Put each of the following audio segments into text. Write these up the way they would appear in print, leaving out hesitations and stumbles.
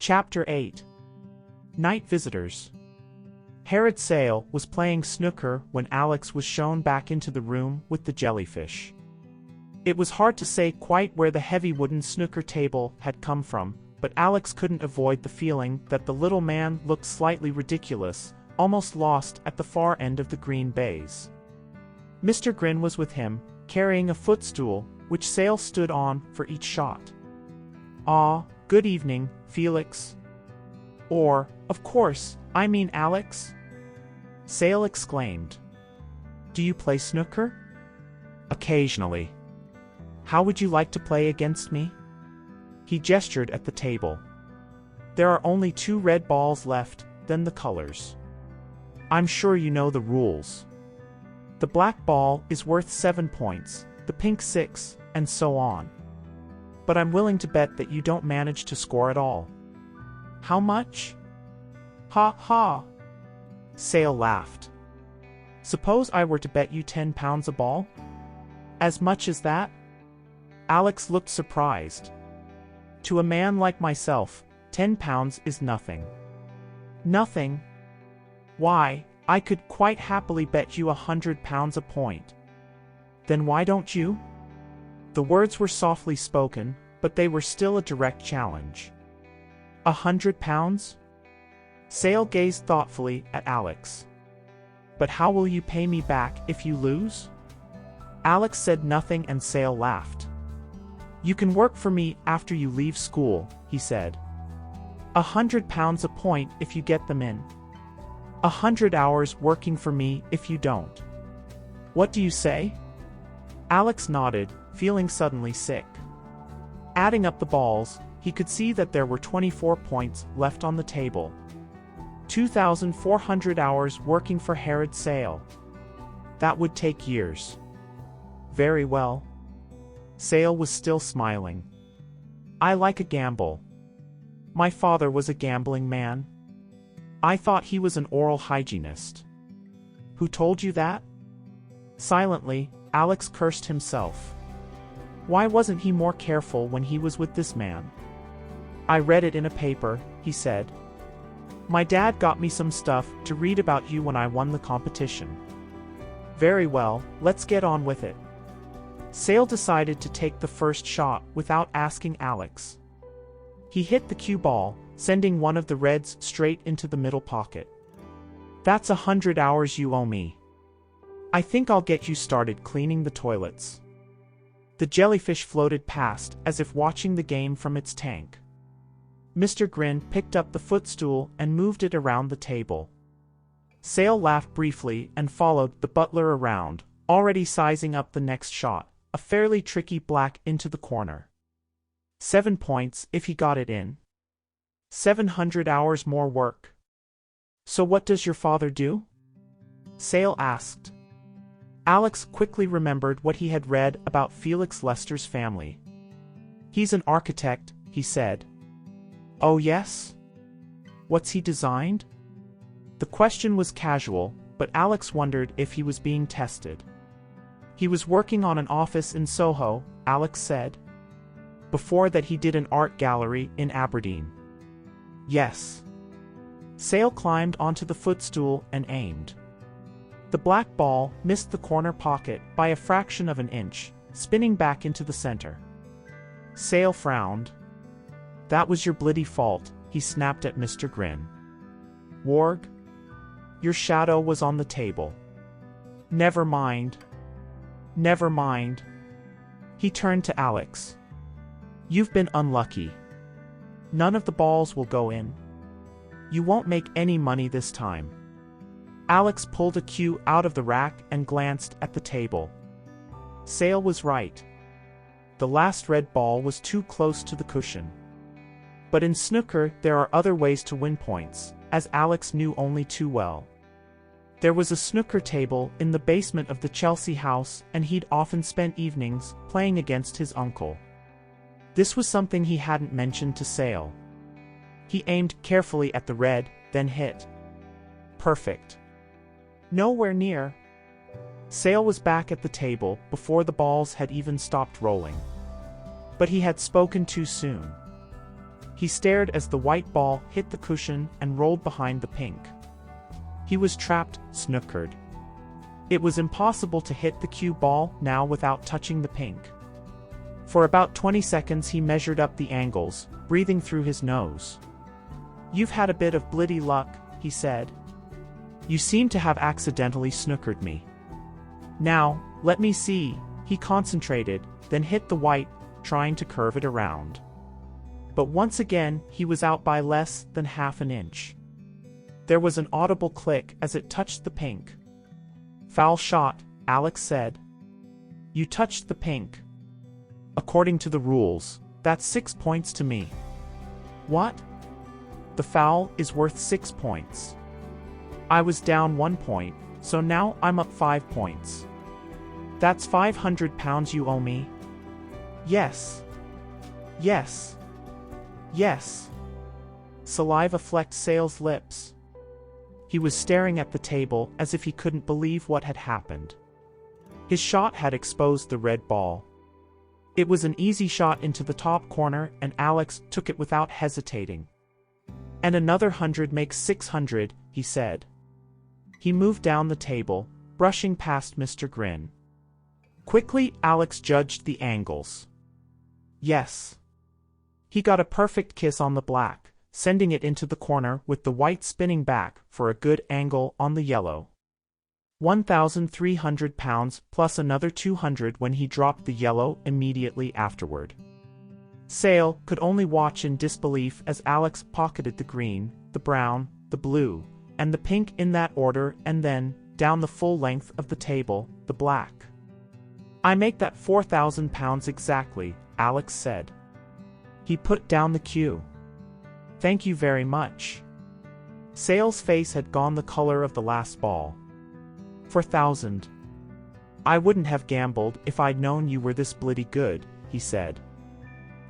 Chapter 8. Night Visitors. Herod Sale was playing snooker when Alex was shown back into the room with the jellyfish. It was hard to say quite where the heavy wooden snooker table had come from, but Alex couldn't avoid the feeling that the little man looked slightly ridiculous, almost lost at the far end of the green baize. Mr. Grin was with him, carrying a footstool, which Sale stood on for each shot. "Ah, good evening, Felix." Or, "Of course, I mean Alex?" Sale exclaimed. "Do you play snooker?" "Occasionally." "How would you like to play against me?" He gestured at the table. "There are only 2 red balls left, then the colors. I'm sure you know the rules. The black ball is worth 7 points, the pink 6, and so on. But I'm willing to bet that you don't manage to score at all." "How much?" "Ha ha!" Sale laughed. "Suppose I were to bet you 10 pounds a ball?" "As much as that?" Alex looked surprised. "To a man like myself, 10 pounds is nothing." "Nothing? Why, I could quite happily bet you 100 pounds a point." "Then why don't you?" The words were softly spoken, but they were still a direct challenge. 100 pounds? Sale gazed thoughtfully at Alex. "But how will you pay me back if you lose?" Alex said nothing and Sale laughed. "You can work for me after you leave school," he said. 100 pounds a point if you get them in. 100 hours working for me if you don't. What do you say?" Alex nodded, feeling suddenly sick. Adding up the balls, he could see that there were 24 points left on the table. 2,400 hours working for Herod Sale. That would take years. "Very well." Sale was still smiling. "I like a gamble. My father was a gambling man. I thought he was an oral hygienist." "Who told you that?" Silently, Alex cursed himself. Why wasn't he more careful when he was with this man? "I read it in a paper," he said. "My dad got me some stuff to read about you when I won the competition." "Very well, let's get on with it." Sale decided to take the first shot without asking Alex. He hit the cue ball, sending one of the reds straight into the middle pocket. "That's 100 hours you owe me. I think I'll get you started cleaning the toilets." The jellyfish floated past as if watching the game from its tank. Mr. Grin picked up the footstool and moved it around the table. Sale laughed briefly and followed the butler around, already sizing up the next shot, a fairly tricky black into the corner. 7 points if he got it in. 700 hours more work. "So what does your father do?" Sale asked. Alex quickly remembered what he had read about Felix Lester's family. "He's an architect," he said. "Oh yes? What's he designed?" The question was casual, but Alex wondered if he was being tested. "He was working on an office in Soho," Alex said. "Before that he did an art gallery in Aberdeen." "Yes." Sale climbed onto the footstool and aimed. The black ball missed the corner pocket by a fraction of an inch, spinning back into the center. Sale frowned. "That was your bloody fault," he snapped at Mr. Grin. "Warg? Your shadow was on the table." "Never mind. Never mind." He turned to Alex. "You've been unlucky. None of the balls will go in. You won't make any money this time." Alex pulled a cue out of the rack and glanced at the table. Sale was right. The last red ball was too close to the cushion. But in snooker there are other ways to win points, as Alex knew only too well. There was a snooker table in the basement of the Chelsea house and he'd often spent evenings playing against his uncle. This was something he hadn't mentioned to Sale. He aimed carefully at the red, then hit. Perfect. Nowhere near. Sale was back at the table before the balls had even stopped rolling. But he had spoken too soon. He stared as the white ball hit the cushion and rolled behind the pink. He was trapped, snookered. It was impossible to hit the cue ball now without touching the pink. For about 20 seconds he measured up the angles, breathing through his nose. "You've had a bit of blitty luck," he said. "You seem to have accidentally snookered me. Now, let me see." He concentrated, then hit the white, trying to curve it around. But once again he was out by less than half an inch. There was an audible click as it touched the pink. "Foul shot," Alex said. "You touched the pink. According to the rules, that's 6 points to me." "What?" "The foul is worth 6 points. I was down 1 point, so now I'm up 5 points. That's £500 you owe me." "Yes. Yes. Yes." Saliva flecked Sale's lips. He was staring at the table as if he couldn't believe what had happened. His shot had exposed the red ball. It was an easy shot into the top corner and Alex took it without hesitating. "And another 100 makes 600, he said. He moved down the table, brushing past Mr. Grin. Quickly, Alex judged the angles. Yes. He got a perfect kiss on the black, sending it into the corner with the white spinning back for a good angle on the yellow. £1,300 plus another 200 when he dropped the yellow immediately afterward. Sale could only watch in disbelief as Alex pocketed the green, the brown, the blue, and the pink in that order, and then, down the full length of the table, the black. "I make that £4,000 exactly," Alex said. He put down the cue. "Thank you very much." Sale's face had gone the color of the last ball. "4,000. I wouldn't have gambled if I'd known you were this bloody good," he said.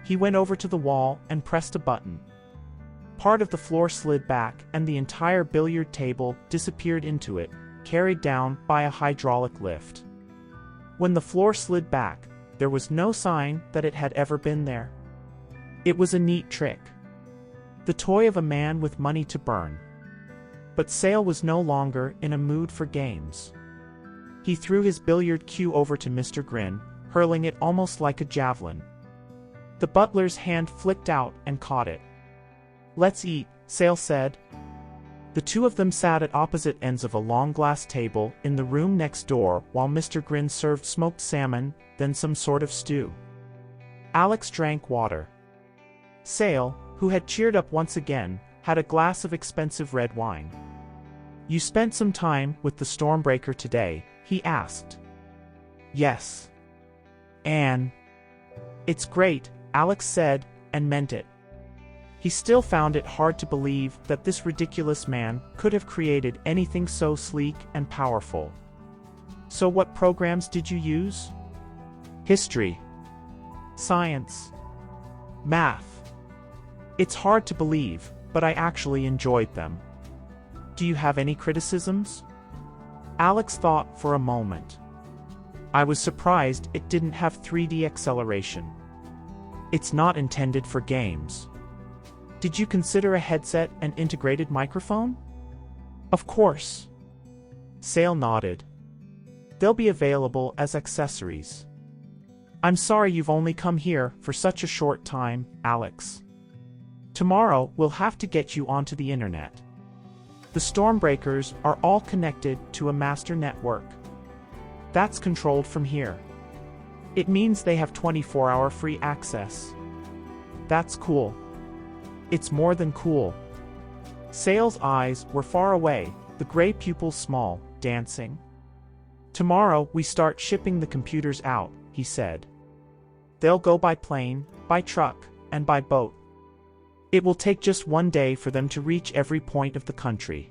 He went over to the wall and pressed a button. Part of the floor slid back and the entire billiard table disappeared into it, carried down by a hydraulic lift. When the floor slid back, there was no sign that it had ever been there. It was a neat trick. The toy of a man with money to burn. But Sale was no longer in a mood for games. He threw his billiard cue over to Mr. Grin, hurling it almost like a javelin. The butler's hand flicked out and caught it. "Let's eat," Sale said. The two of them sat at opposite ends of a long glass table in the room next door while Mr. Grin served smoked salmon, then some sort of stew. Alex drank water. Sale, who had cheered up once again, had a glass of expensive red wine. "You spent some time with the Stormbreaker today?" he asked. "Yes. Anne." "It's great," Alex said, and meant it. He still found it hard to believe that this ridiculous man could have created anything so sleek and powerful. "So what programs did you use?" "History. Science. Math. It's hard to believe, but I actually enjoyed them." "Do you have any criticisms?" Alex thought for a moment. "I was surprised it didn't have 3D acceleration. It's not intended for games." "Did you consider a headset and integrated microphone?" "Of course." Sale nodded. "They'll be available as accessories." "I'm sorry you've only come here for such a short time, Alex. Tomorrow we'll have to get you onto the internet. The Stormbreakers are all connected to a master network. That's controlled from here. It means they have 24-hour free access. That's cool." "It's more than cool." Sale's eyes were far away, the gray pupils small, dancing. "Tomorrow we start shipping the computers out," he said. "They'll go by plane, by truck, and by boat. It will take just 1 day for them to reach every point of the country.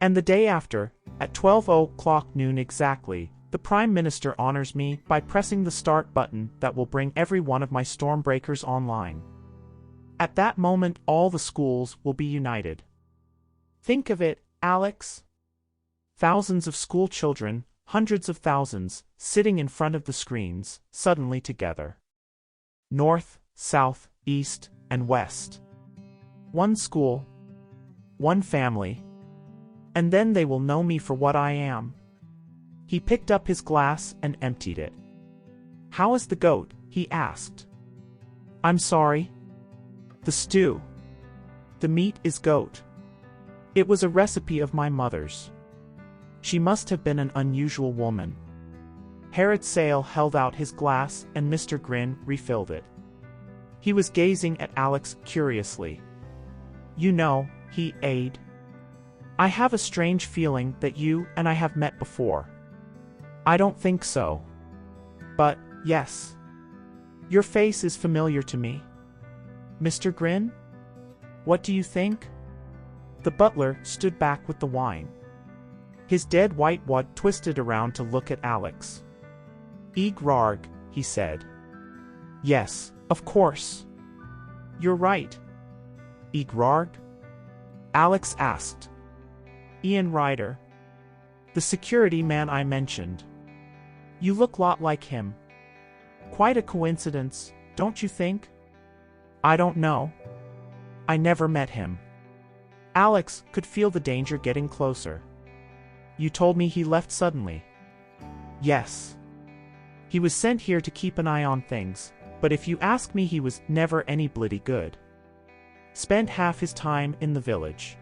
And the day after, at 12:00 noon exactly, the Prime Minister honors me by pressing the start button that will bring every one of my Stormbreakers online. At that moment all the schools will be united. Think of it, Alex. Thousands of school children, hundreds of thousands, sitting in front of the screens, suddenly together. North, south, east, and west. One school, one family, and then they will know me for what I am. He picked up his glass and emptied it. How is the goat? He asked. I'm sorry. The stew. The meat is goat. It was a recipe of my mother's. She must have been an unusual woman. Herod Sale held out his glass and Mr. Grin refilled it. He was gazing at Alex curiously. You know, he added, I have a strange feeling that you and I have met before. I don't think so. But, yes. Your face is familiar to me. Mr. Grin? What do you think? The butler stood back with the wine. His dead white wad twisted around to look at Alex. Egrarg, he said. Yes, of course. You're right. Egrarg? Alex asked. Ian Ryder. The security man I mentioned. You look a lot like him. Quite a coincidence, don't you think? I don't know. I never met him. Alex could feel the danger getting closer. You told me he left suddenly. Yes. He was sent here to keep an eye on things, but if you ask me, he was never any bloody good. Spent half his time in the village.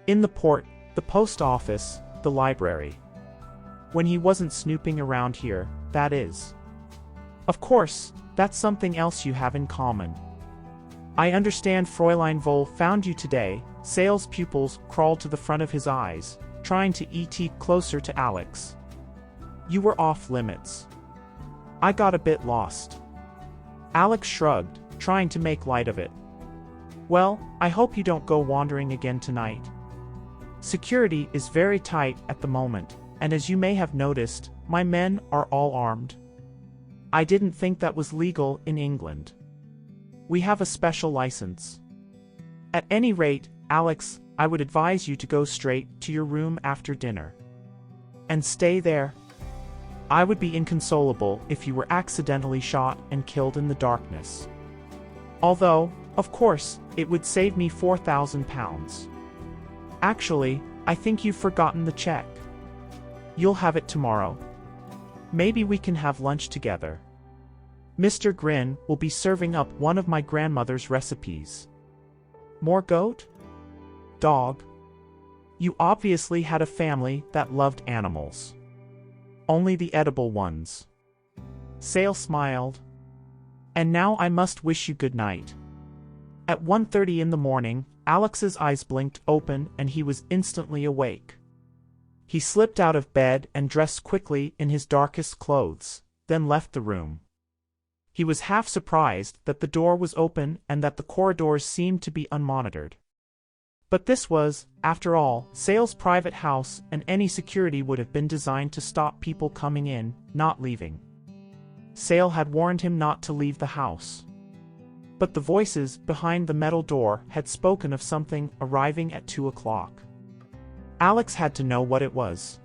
In the port, the post office, the library. When he wasn't snooping around here, that is. Of course, that's something else you have in common. I understand Fräulein Vole found you today. Sale's pupils crawled to the front of his eyes, trying to et closer to Alex. You were off limits. I got a bit lost. Alex shrugged, trying to make light of it. Well, I hope you don't go wandering again tonight. Security is very tight at the moment, and as you may have noticed, my men are all armed. I didn't think that was legal in England. We have a special license. At any rate, Alex, I would advise you to go straight to your room after dinner. And stay there. I would be inconsolable if you were accidentally shot and killed in the darkness. Although, of course, it would save me £4,000. Actually, I think you've forgotten the check. You'll have it tomorrow. Maybe we can have lunch together. Mr. Grin will be serving up one of my grandmother's recipes. More goat? Dog? You obviously had a family that loved animals. Only the edible ones. Sale smiled. And now I must wish you good night. At 1:30 in the morning, Alex's eyes blinked open and he was instantly awake. He slipped out of bed and dressed quickly in his darkest clothes, then left the room. He was half surprised that the door was open and that the corridors seemed to be unmonitored. But this was, after all, Sale's private house, and any security would have been designed to stop people coming in, not leaving. Sale had warned him not to leave the house. But the voices behind the metal door had spoken of something arriving at 2 o'clock. Alex had to know what it was.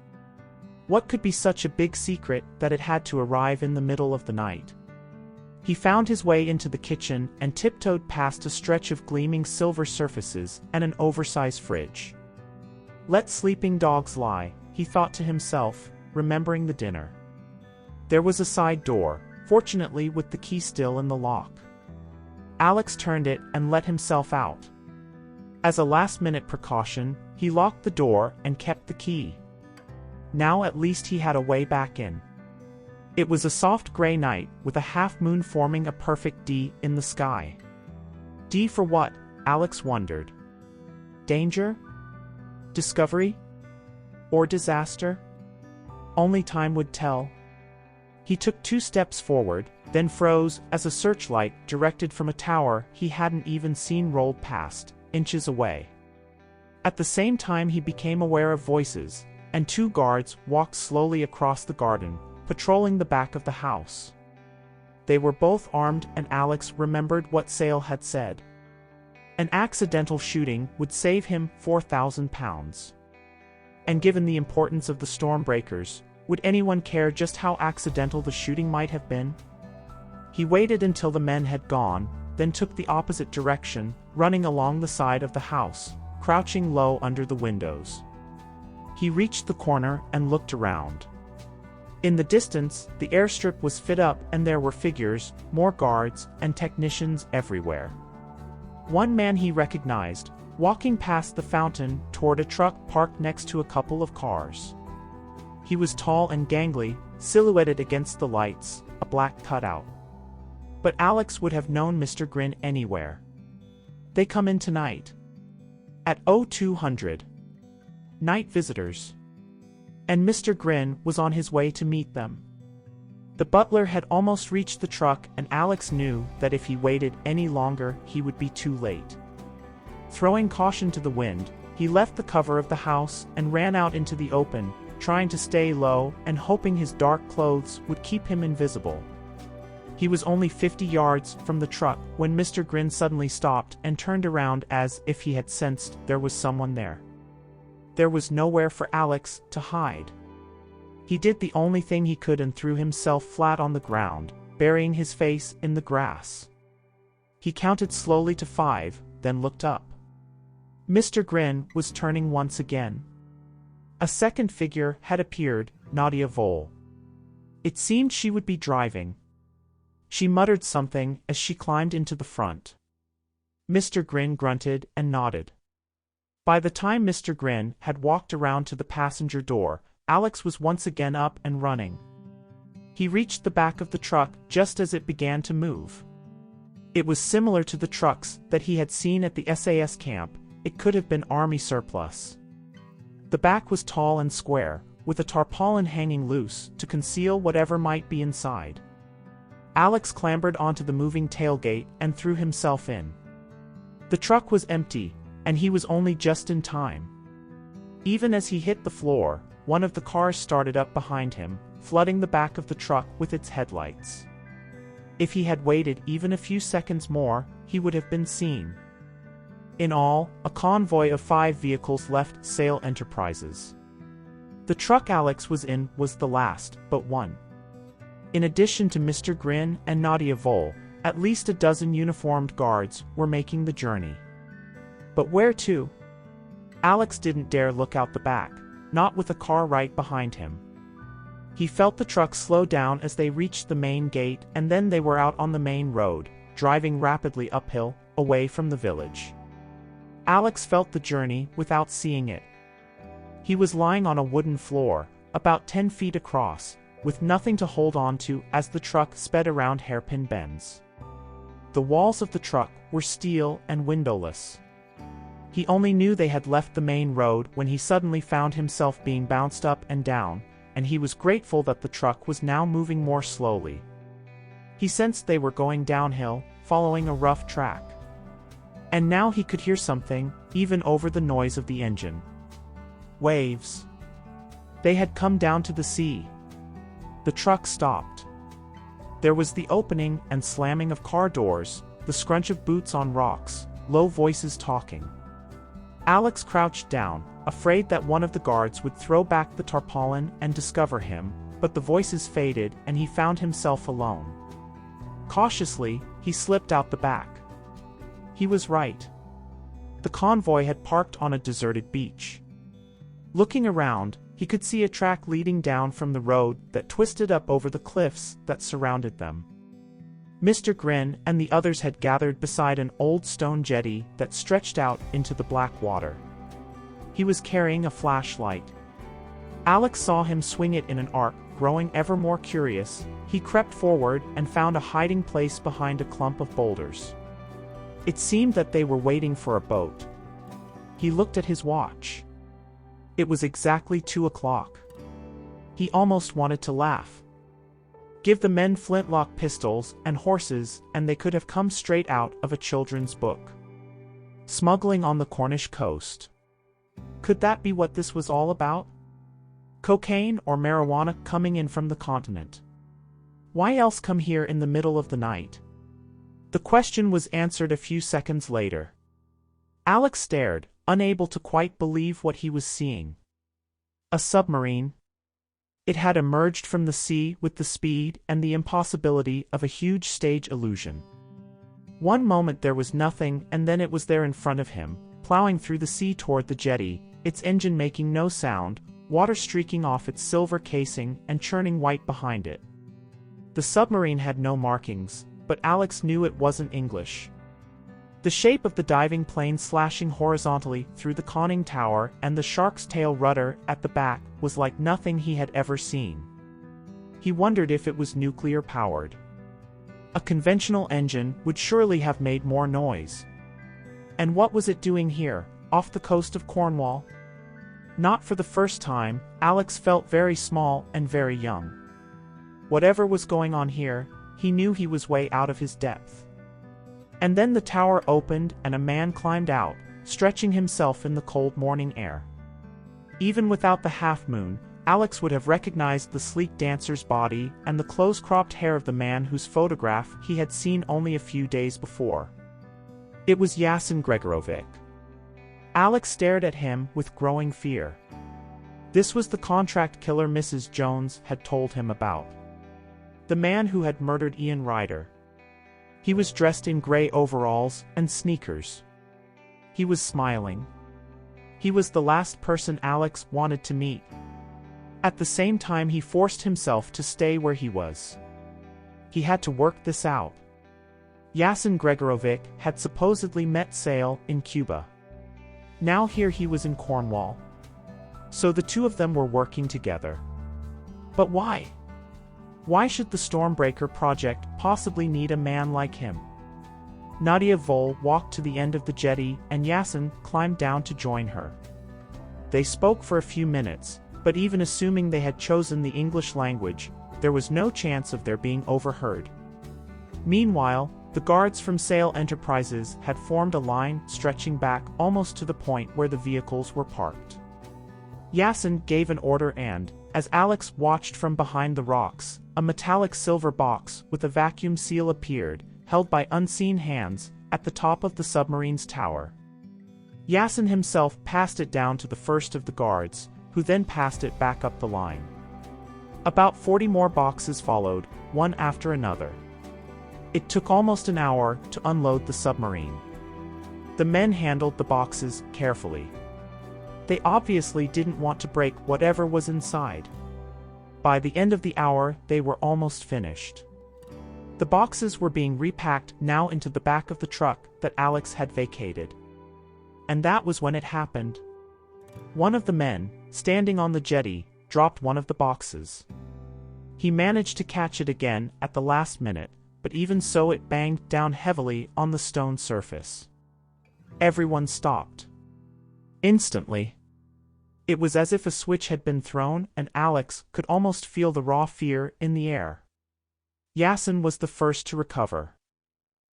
What could be such a big secret that it had to arrive in the middle of the night? He found his way into the kitchen and tiptoed past a stretch of gleaming silver surfaces and an oversized fridge. Let sleeping dogs lie, he thought to himself, remembering the dinner. There was a side door, fortunately with the key still in the lock. Alex turned it and let himself out. As a last-minute precaution, he locked the door and kept the key. Now at least he had a way back in. It was a soft gray night, with a half-moon forming a perfect D in the sky. D for what? Alex wondered. Danger? Discovery? Or disaster? Only time would tell. He took 2 steps forward, then froze as a searchlight directed from a tower he hadn't even seen rolled past, inches away. At the same time he became aware of voices, and 2 guards walked slowly across the garden, patrolling the back of the house. They were both armed and Alex remembered what Sale had said. An accidental shooting would save him £4,000. And given the importance of the Stormbreakers, would anyone care just how accidental the shooting might have been? He waited until the men had gone, then took the opposite direction, running along the side of the house, crouching low under the windows. He reached the corner and looked around. In the distance, the airstrip was fit up and there were figures, more guards, and technicians everywhere. One man he recognized, walking past the fountain toward a truck parked next to a couple of cars. He was tall and gangly, silhouetted against the lights, a black cutout. But Alex would have known Mr. Grin anywhere. They come in tonight. At 0200. Night visitors. And Mr. Grin was on his way to meet them. The butler had almost reached the truck and Alex knew that if he waited any longer he would be too late. Throwing caution to the wind, he left the cover of the house and ran out into the open, trying to stay low and hoping his dark clothes would keep him invisible. He was only 50 yards from the truck when Mr. Grin suddenly stopped and turned around as if he had sensed there was someone there. There was nowhere for Alex to hide. He did the only thing he could and threw himself flat on the ground, burying his face in the grass. He counted slowly to 5, then looked up. Mr. Grin was turning once again. A second figure had appeared, Nadia Vole. It seemed she would be driving. She muttered something as she climbed into the front. Mr. Grin grunted and nodded. By the time Mr. Grin had walked around to the passenger door, Alex was once again up and running. He reached the back of the truck just as it began to move. It was similar to the trucks that he had seen at the SAS camp. It could have been army surplus. The back was tall and square, with a tarpaulin hanging loose to conceal whatever might be inside. Alex clambered onto the moving tailgate and threw himself in. The truck was empty, and he was only just in time. Even as he hit the floor, one of the cars started up behind him, flooding the back of the truck with its headlights. If he had waited even a few seconds more, he would have been seen. In all, a convoy of 5 vehicles left Sale Enterprises. The truck Alex was in was the last but one. In addition to Mr. Grin and Nadia Vole, at least a dozen uniformed guards were making the journey. But where to? Alex didn't dare look out the back, not with a car right behind him. He felt the truck slow down as they reached the main gate and then they were out on the main road, driving rapidly uphill, away from the village. Alex felt the journey without seeing it. He was lying on a wooden floor, about 10 feet across, with nothing to hold on to as the truck sped around hairpin bends. The walls of the truck were steel and windowless. He only knew they had left the main road when he suddenly found himself being bounced up and down, and he was grateful that the truck was now moving more slowly. He sensed they were going downhill, following a rough track. And now he could hear something, even over the noise of the engine. Waves. They had come down to the sea. The truck stopped. There was the opening and slamming of car doors, the scrunch of boots on rocks, low voices talking. Alex crouched down, afraid that one of the guards would throw back the tarpaulin and discover him, but the voices faded and he found himself alone. Cautiously, he slipped out the back. He was right. The convoy had parked on a deserted beach. Looking around, he could see a track leading down from the road that twisted up over the cliffs that surrounded them. Mr. Grin and the others had gathered beside an old stone jetty that stretched out into the black water. He was carrying a flashlight. Alex saw him swing it in an arc, growing ever more curious. He crept forward and found a hiding place behind a clump of boulders. It seemed that they were waiting for a boat. He looked at his watch. It was exactly 2 o'clock. He almost wanted to laugh. Give the men flintlock pistols and horses and they could have come straight out of a children's book. Smuggling on the Cornish coast. Could that be what this was all about? Cocaine or marijuana coming in from the continent? Why else come here in the middle of the night? The question was answered a few seconds later. Alex stared, unable to quite believe what he was seeing. A submarine. It had emerged from the sea with the speed and the impossibility of a huge stage illusion. One moment there was nothing, and then it was there in front of him, plowing through the sea toward the jetty, its engine making no sound, water streaking off its silver casing and churning white behind it. The submarine had no markings, but Alex knew it wasn't English. The shape of the diving plane slashing horizontally through the conning tower and the shark's tail rudder at the back was like nothing he had ever seen. He wondered if it was nuclear-powered. A conventional engine would surely have made more noise. And what was it doing here, off the coast of Cornwall? Not for the first time, Alex felt very small and very young. Whatever was going on here, he knew he was way out of his depth. And then the tower opened and a man climbed out, stretching himself in the cold morning air. Even without the half-moon, Alex would have recognized the sleek dancer's body and the close-cropped hair of the man whose photograph he had seen only a few days before. It was Yasin Gregorovic. Alex stared at him with growing fear. This was the contract killer Mrs. Jones had told him about. The man who had murdered Ian Ryder. He was dressed in gray overalls and sneakers. He was smiling. He was the last person Alex wanted to meet. At the same time, he forced himself to stay where he was. He had to work this out. Yasin Gregorovic had supposedly met Sale in Cuba. Now here he was in Cornwall. So the two of them were working together. But why? Why should the Stormbreaker project possibly need a man like him? Nadia Vole walked to the end of the jetty and Yasin climbed down to join her. They spoke for a few minutes, but even assuming they had chosen the English language, there was no chance of their being overheard. Meanwhile, the guards from Sale Enterprises had formed a line stretching back almost to the point where the vehicles were parked. Yasin gave an order and, as Alex watched from behind the rocks, a metallic silver box with a vacuum seal appeared, held by unseen hands, at the top of the submarine's tower. Yasin himself passed it down to the first of the guards, who then passed it back up the line. About 40 more boxes followed, one after another. It took almost an hour to unload the submarine. The men handled the boxes carefully. They obviously didn't want to break whatever was inside. By the end of the hour, they were almost finished. The boxes were being repacked now into the back of the truck that Alex had vacated. And that was when it happened. One of the men, standing on the jetty, dropped one of the boxes. He managed to catch it again at the last minute, but even so it banged down heavily on the stone surface. Everyone stopped. Instantly. It was as if a switch had been thrown and Alex could almost feel the raw fear in the air. Yasin was the first to recover.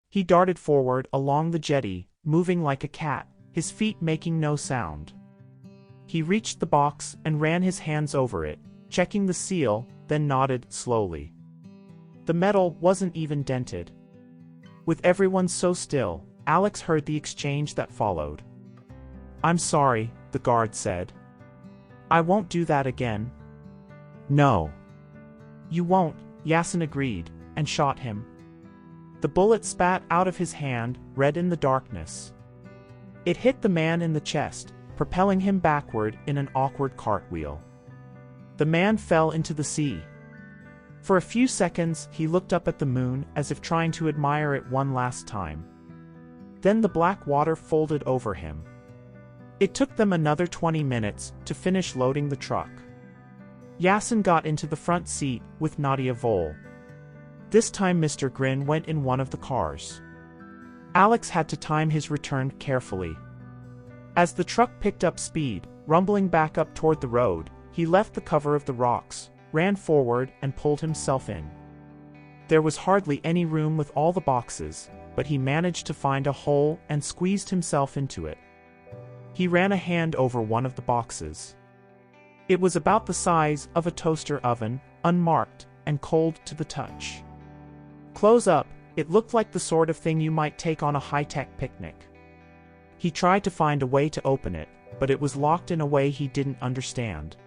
He darted forward along the jetty, moving like a cat, his feet making no sound. He reached the box and ran his hands over it, checking the seal, then nodded slowly. The metal wasn't even dented. With everyone so still, Alex heard the exchange that followed. "I'm sorry," the guard said. "I won't do that again." "No. You won't," Yasin agreed, and shot him. The bullet spat out of his hand, red in the darkness. It hit the man in the chest, propelling him backward in an awkward cartwheel. The man fell into the sea. For a few seconds he looked up at the moon as if trying to admire it one last time. Then the black water folded over him. It took them another 20 minutes to finish loading the truck. Yasin got into the front seat with Nadia Vole. This time Mr. Grin went in one of the cars. Alex had to time his return carefully. As the truck picked up speed, rumbling back up toward the road, he left the cover of the rocks, ran forward and pulled himself in. There was hardly any room with all the boxes, but he managed to find a hole and squeezed himself into it. He ran a hand over one of the boxes. It was about the size of a toaster oven, unmarked, and cold to the touch. Close up, it looked like the sort of thing you might take on a high-tech picnic. He tried to find a way to open it, but it was locked in a way he didn't understand.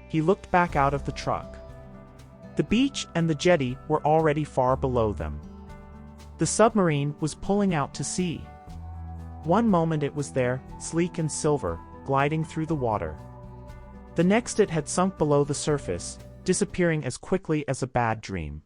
He looked back out of the truck. The beach and the jetty were already far below them. The submarine was pulling out to sea. One moment it was there, sleek and silver, gliding through the water. The next it had sunk below the surface, disappearing as quickly as a bad dream.